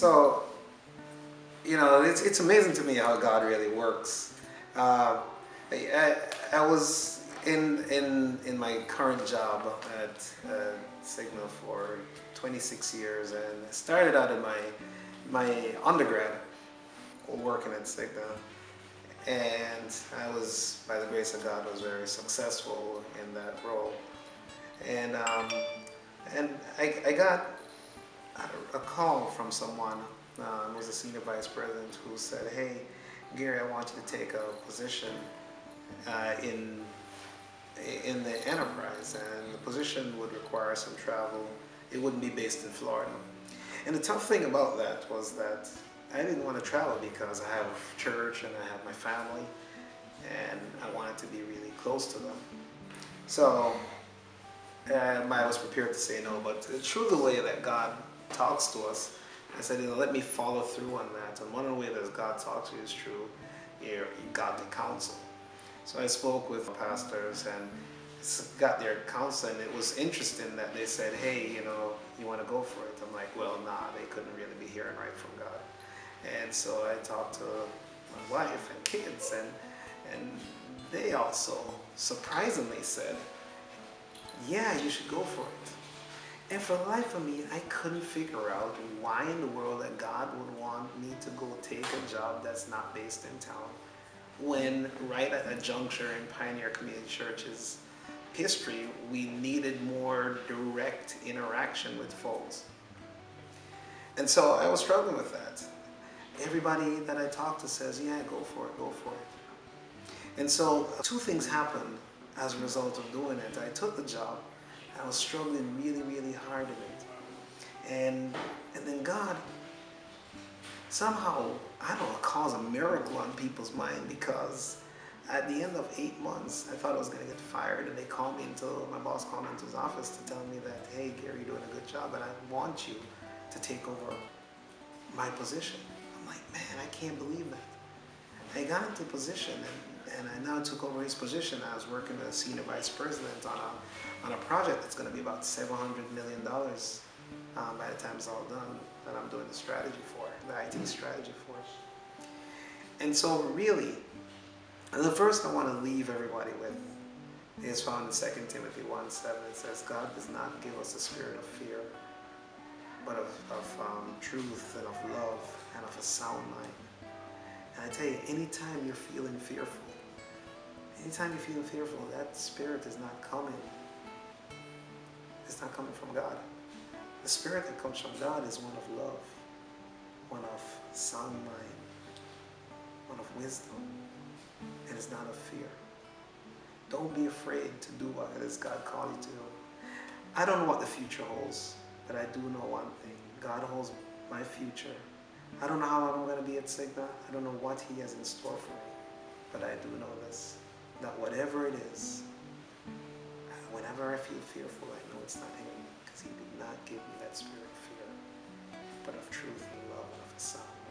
So, it's amazing to me how God really works. I was in my current job at Cigna for 26 years, and I started out in my undergrad working at Cigna, and I was, by the grace of God, was very successful in that role. And I got a call from someone who was a senior vice president who said, "Hey, Gary, I want you to take a position in the enterprise, and the position would require some travel. It wouldn't be based in Florida." And the tough thing about that was that I didn't want to travel because I have church and I have my family, and I wanted to be really close to them. So I was prepared to say no, but through the way that God talks to us, I said, let me follow through on that. And one of the ways that God talks to you is through your godly counsel. So I spoke with pastors and got their counsel, and it was interesting that they said, "Hey, you want to go for it?" I'm like, "Well, nah, they couldn't really be hearing right from God." And so I talked to my wife and kids, and they also surprisingly said, "Yeah, you should go for it." And for the life of me, I couldn't figure out why in the world that God would want me to go take a job that's not based in town, when right at a juncture in Pioneer Community Church's history, we needed more direct interaction with folks. And so I was struggling with that. Everybody that I talked to says, "Yeah, go for it, go for it." And so two things happened as a result of doing it. I took the job. I was struggling really, really hard in it. And then God somehow, I don't know, caused a miracle on people's mind, because at the end of 8 months, I thought I was going to get fired, and my boss called me into his office to tell me that, "Hey, Gary, you're doing a good job, and I want you to take over my position." I'm like, man, I can't believe that. I got into position, and I now took over his position. I was working as senior vice president on a project that's going to be about $700 million by the time it's all done, that I'm doing the strategy for, the IT strategy for. And so really, the first I want to leave everybody with is found in 2 Timothy 1:7. It says, "God does not give us a spirit of fear, but of truth and of love and of a sound mind." And I tell you, anytime you're feeling fearful, that spirit is not coming. It's not coming from God. The spirit that comes from God is one of love, one of sound mind, one of wisdom, and it's not of fear. Don't be afraid to do what it is God called you to do. I don't know what the future holds, but I do know one thing. God holds my future. I don't know how long I'm going to be at Cigna. I don't know what He has in store for me. But I do know this, that whatever it is, whenever I feel fearful, I know it's not Him, because He did not give me that spirit of fear, but of truth and love and of a sound.